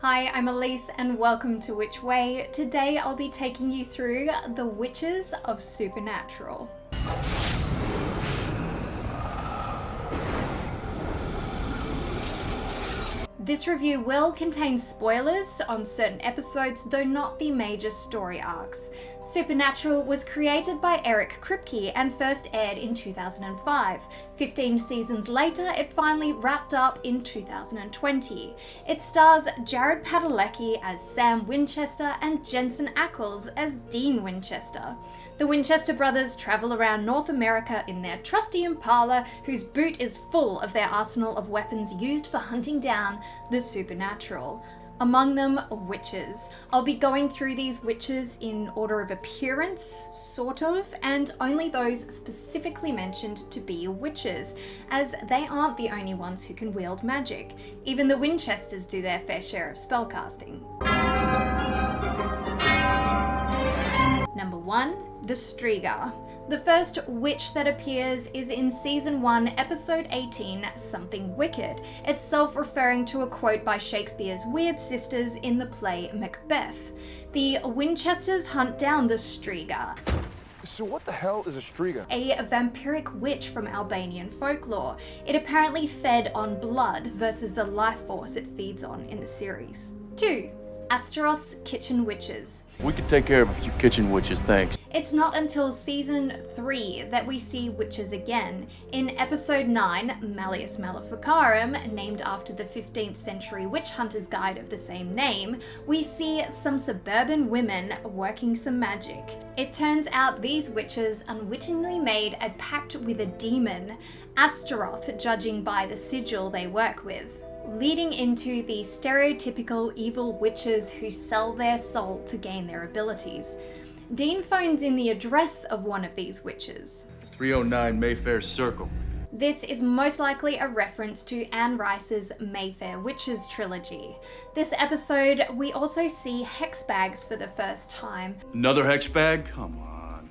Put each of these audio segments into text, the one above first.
Hi, I'm Elise and welcome to Which Way. Today I'll be taking you through the Witches of Supernatural. This review will contain spoilers on certain episodes, though not the major story arcs. Supernatural was created by Eric Kripke and first aired in 2005. 15 seasons later, it finally wrapped up in 2020. It stars Jared Padalecki as Sam Winchester and Jensen Ackles as Dean Winchester. The Winchester brothers travel around North America in their trusty Impala, whose boot is full of their arsenal of weapons used for hunting down the supernatural. Among them, witches. I'll be going through these witches in order of appearance, sort of, and only those specifically mentioned to be witches, as they aren't the only ones who can wield magic. Even the Winchesters do their fair share of spellcasting. Number 1. The SHTRIGA. The first witch that appears is in Season 1, Episode 18, Something Wicked, itself referring to a quote by Shakespeare's Weird Sisters in the play Macbeth. The Winchesters hunt down the SHTRIGA. So what the hell is a SHTRIGA? A vampiric witch from Albanian folklore. It apparently fed on blood versus the life force it feeds on in the series. 2. Astaroth's Kitchen Witches. We can take care of a few kitchen witches, thanks. It's not until Season 3 that we see witches again. In Episode 9, Malleus Maleficarum, named after the 15th century witch hunter's guide of the same name, we see some suburban women working some magic. It turns out these witches unwittingly made a pact with a demon, Astaroth, judging by the sigil they work with, leading into the stereotypical evil witches who sell their soul to gain their abilities. Dean phones in the address of one of these witches. 309 Mayfair Circle. This is most likely a reference to Anne Rice's Mayfair Witches trilogy. This episode, we also see hex bags for the first time. Another hex bag? Come on.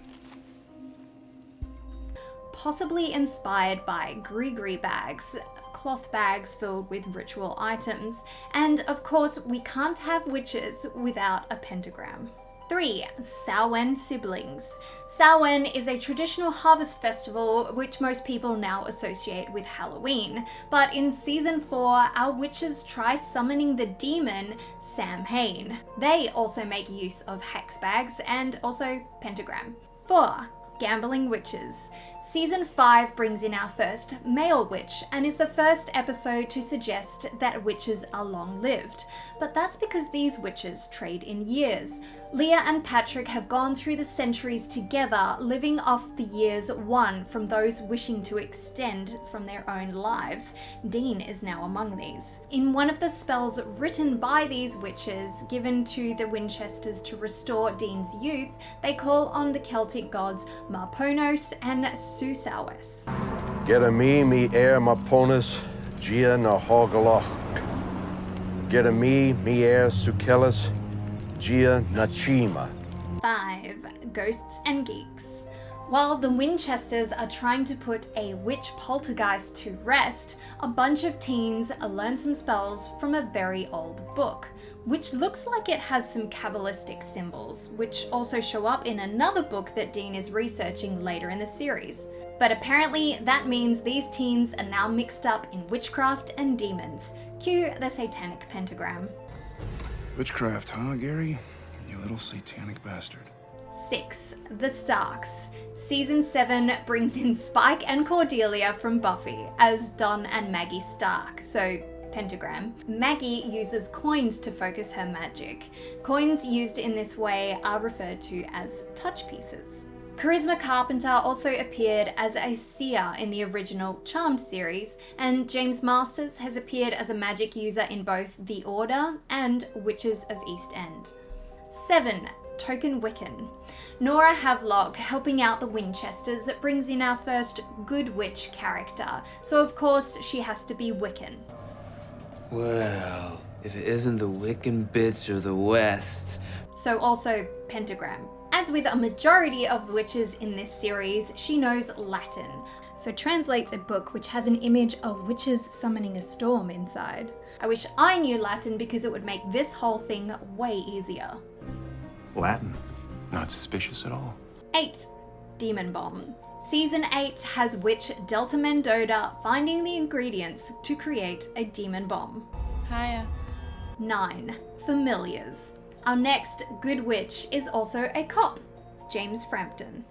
Possibly inspired by gree bags, cloth bags filled with ritual items, and of course we can't have witches without a pentagram. 3. Samhain siblings. Samhain is a traditional harvest festival which most people now associate with Halloween, but in Season 4 our witches try summoning the demon SAMHAIN. They also make use of hex bags and also pentagram. 4. Gambling witches. Season 5 brings in our first male witch and is the first episode to suggest that witches are long-lived. But that's because these witches trade in years. Leah and Patrick have gone through the centuries together, living off the years won from those wishing to extend from their own lives. Dean is now among these. In one of the spells written by these witches, given to the Winchesters to restore Dean's youth, they call on the Celtic gods Marponos and Susawes. Gera mi Marponis, Gia na Hogaloch. Gera mi Sukelis, Gia na Chima. 5. Ghosts and Geeks. While the Winchesters are trying to put a witch poltergeist to rest, a bunch of teens learn some spells from a very old book, which looks like it has some Kabbalistic symbols, which also show up in another book that Dean is researching later in the series. But apparently that means these teens are now mixed up in witchcraft and demons. Cue the satanic pentagram. Witchcraft, huh, Gary? You little satanic bastard. 6. The Starks. Season 7 brings in Spike and Cordelia from Buffy as Don and Maggie Stark, so pentagram. Maggie uses coins to focus her magic. Coins used in this way are referred to as touch pieces. Charisma Carpenter also appeared as a seer in the original Charmed series, and James Masters has appeared as a magic user in both The Order and Witches of East End. 7. Token Wiccan. Nora Havelock, helping out the Winchesters, brings in our first good witch character, so of course she has to be Wiccan. Well, if it isn't the Wiccan bitch of the West. So also pentagram. As with a majority of witches in this series, she knows Latin, so translates a book which has an image of witches summoning a storm inside. I wish I knew Latin because it would make this whole thing way easier. Latin. Not suspicious at all. 8. Demon Bomb. Season 8 has witch Delta Mendota finding the ingredients to create a demon bomb. Hiya. 9. Familiars. Our next good witch is also a cop, James Frampton,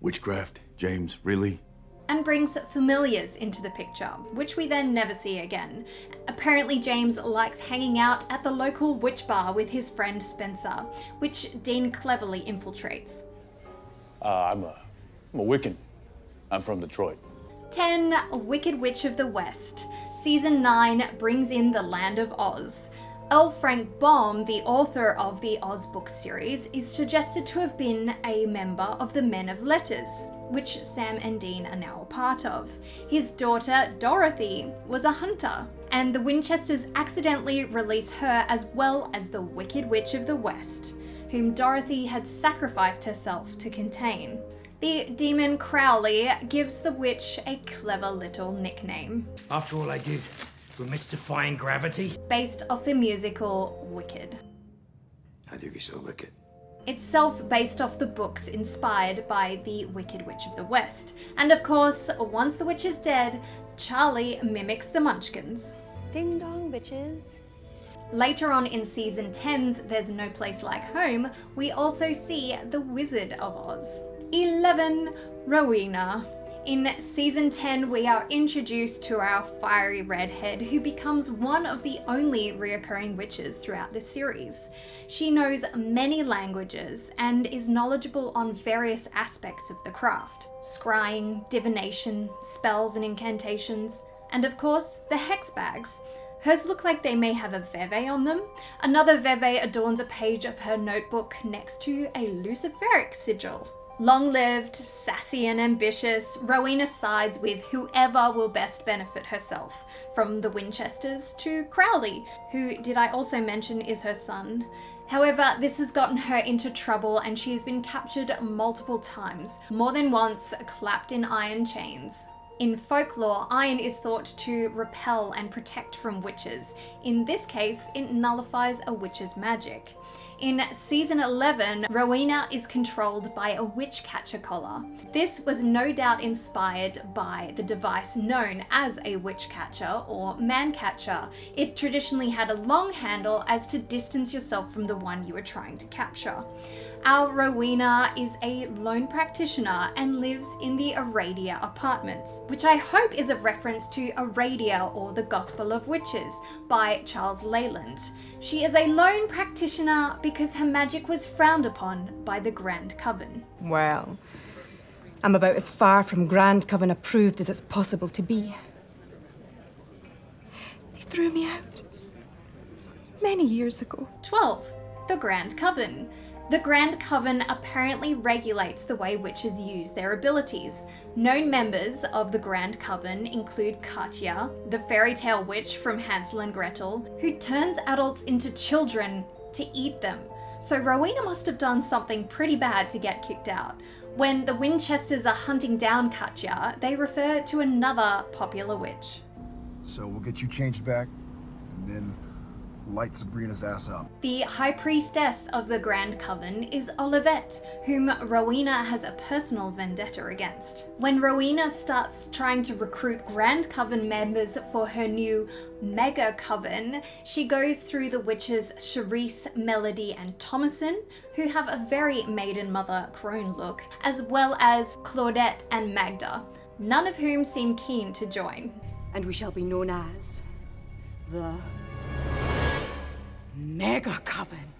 Witchcraft, James, really? and brings familiars into the picture, which we then never see again. Apparently James likes hanging out at the local witch bar with his friend Spencer, which Dean cleverly infiltrates. I'm a Wiccan. I'm from Detroit. 10. Wicked Witch of the West. Season 9 brings in the Land of Oz. L. Frank Baum, the author of the Oz book series, is suggested to have been a member of the Men of Letters, which Sam and Dean are now a part of. His daughter, Dorothy, was a hunter, and the Winchesters accidentally release her as well as the Wicked Witch of the West, whom Dorothy had sacrificed herself to contain. The demon Crowley gives the witch a clever little nickname, After all I did, we're mystifying gravity. based off the musical Wicked. How do you be so wicked? Itself based off the books inspired by the Wicked Witch of the West. And of course, once the witch is dead, Charlie mimics the Munchkins. Ding dong, bitches. Later on in season 10's There's No Place Like Home, we also see the Wizard of Oz. 11. Rowena. In season 10, we are introduced to our fiery redhead who becomes one of the only reoccurring witches throughout the series. She knows many languages and is knowledgeable on various aspects of the craft. Scrying, divination, spells and incantations, and of course, the hex bags. Hers look like they may have a veve on them. Another veve adorns a page of her notebook next to a luciferic sigil. Long-lived, sassy and ambitious, Rowena sides with whoever will best benefit herself, from the Winchesters to Crowley, who, did I also mention, is her son. However, this has gotten her into trouble and she has been captured multiple times, more than once clapped in iron chains. In folklore, iron is thought to repel and protect from witches. In this case, it nullifies a witch's magic. In season 11, Rowena is controlled by a witch catcher collar. This was no doubt inspired by the device known as a witch catcher or man catcher. It traditionally had a long handle as to distance yourself from the one you were trying to capture. Our Rowena is a lone practitioner and lives in the Aradia apartments, which I hope is a reference to Aradia or the Gospel of Witches by Charles Leyland. She is a lone practitioner because her magic was frowned upon by the Grand Coven. Well, I'm about as far from Grand Coven approved as it's possible to be. They threw me out many years ago. 12. The Grand Coven. The Grand Coven apparently regulates the way witches use their abilities. Known members of the Grand Coven include Katya, the fairy tale witch from Hansel and Gretel, who turns adults into children to eat them. So Rowena must have done something pretty bad to get kicked out. When the Winchesters are hunting down Katya, they refer to another popular witch. So we'll get you changed back, and then light Sabrina's ass up. The High Priestess of the Grand Coven is Olivette, whom Rowena has a personal vendetta against. When Rowena starts trying to recruit Grand Coven members for her new Mega Coven, she goes through the witches Charisse, Melody and Thomason, who have a very Maiden Mother crone look, as well as Claudette and Magda, none of whom seem keen to join. And we shall be known as the Mega Coven.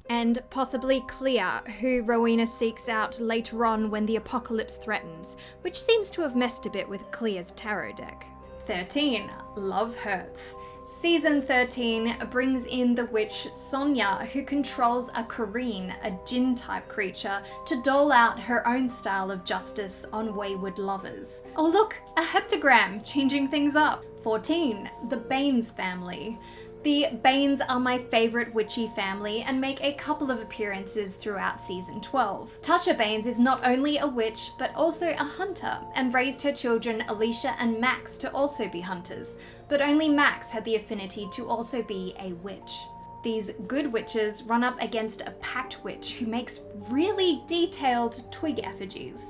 And possibly Clea, who Rowena seeks out later on when the apocalypse threatens, which seems to have messed a bit with Clea's tarot deck. 13. Love Hurts. Season 13 brings in the witch Sonia, who controls a Kareen, a djinn-type creature, to dole out her own style of justice on wayward lovers. Oh look, a heptagram, changing things up. 14. The Baines family. The Banes are my favourite witchy family and make a couple of appearances throughout season 12. Tasha Baines is not only a witch, but also a hunter, and raised her children Alicia and Max to also be hunters, but only Max had the affinity to also be a witch. These good witches run up against a pact witch who makes really detailed twig effigies.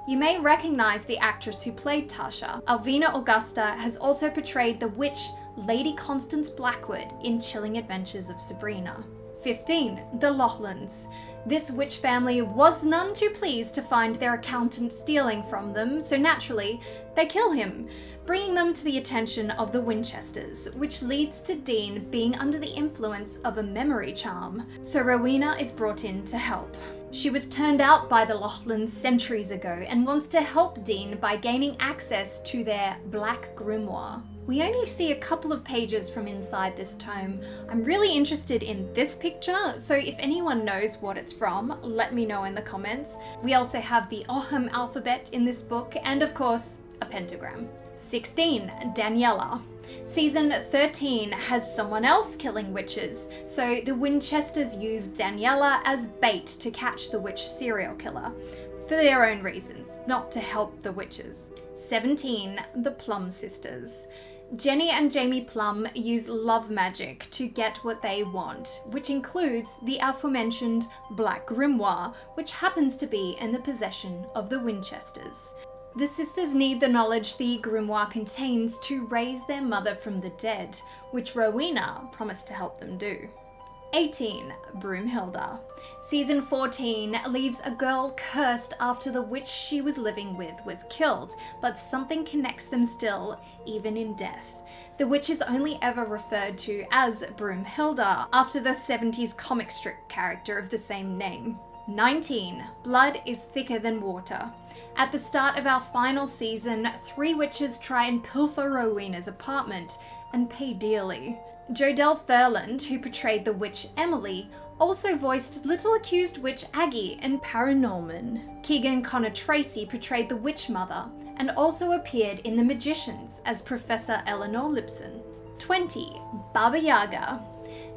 You may recognise the actress who played Tasha. Alvina Augusta has also portrayed the witch Lady Constance Blackwood in Chilling Adventures of Sabrina. 15. The Lochlans. This witch family was none too pleased to find their accountant stealing from them, so naturally, they kill him, bringing them to the attention of the Winchesters, which leads to Dean being under the influence of a memory charm, so Rowena is brought in to help. She was turned out by the Lochlans centuries ago and wants to help Dean by gaining access to their Black Grimoire. We only see a couple of pages from inside this tome. I'm really interested in this picture, so if anyone knows what it's from, let me know in the comments. We also have the Ogham alphabet in this book, and of course, a pentagram. 16. Daniela. Season 13 has someone else killing witches, so the Winchesters use Daniela as bait to catch the witch serial killer, for their own reasons, not to help the witches. 17. The Plum sisters. Jenny and Jamie Plum use love magic to get what they want, which includes the aforementioned Black Grimoire, which happens to be in the possession of the Winchesters. The sisters need the knowledge the grimoire contains to raise their mother from the dead, which Rowena promised to help them do. 18. BROOM-HILDA. Season 14 leaves a girl cursed after the witch she was living with was killed, but something connects them still, even in death. The witch is only ever referred to as BROOM-HILDA, after the 70s comic strip character of the same name. 19. Blood is thicker than water. At the start of our final season, 3 witches try and pilfer Rowena's apartment, and pay dearly. Jodelle Ferland, who portrayed the witch Emily, also voiced little accused witch Aggie in Paranorman. Keegan Connor Tracy portrayed the witch mother, and also appeared in The Magicians as Professor Eleanor Lipson. 20. Baba Yaga.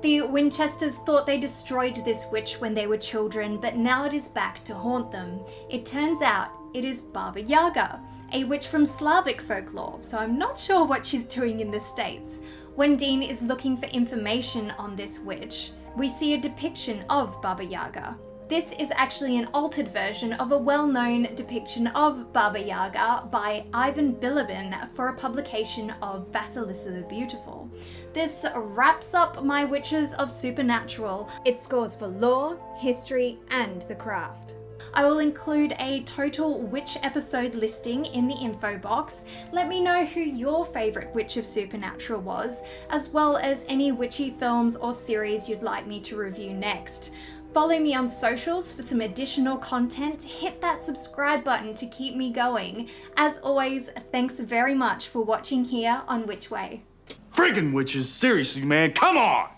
The Winchesters thought they destroyed this witch when they were children, but now it is back to haunt them. It turns out it is Baba Yaga, a witch from Slavic folklore, so I'm not sure what she's doing in the States. When Dean is looking for information on this witch, we see a depiction of Baba Yaga. This is actually an altered version of a well-known depiction of Baba Yaga by Ivan Bilibin for a publication of Vasilisa the Beautiful. This wraps up my Witches of Supernatural. It scores for lore, history, and the craft. I will include a total witch episode listing in the info box. Let me know who your favourite Witch of Supernatural was, as well as any witchy films or series you'd like me to review next. Follow me on socials for some additional content. Hit that subscribe button to keep me going. As always, thanks very much for watching here on Which Way. Friggin' witches, seriously, man, come on!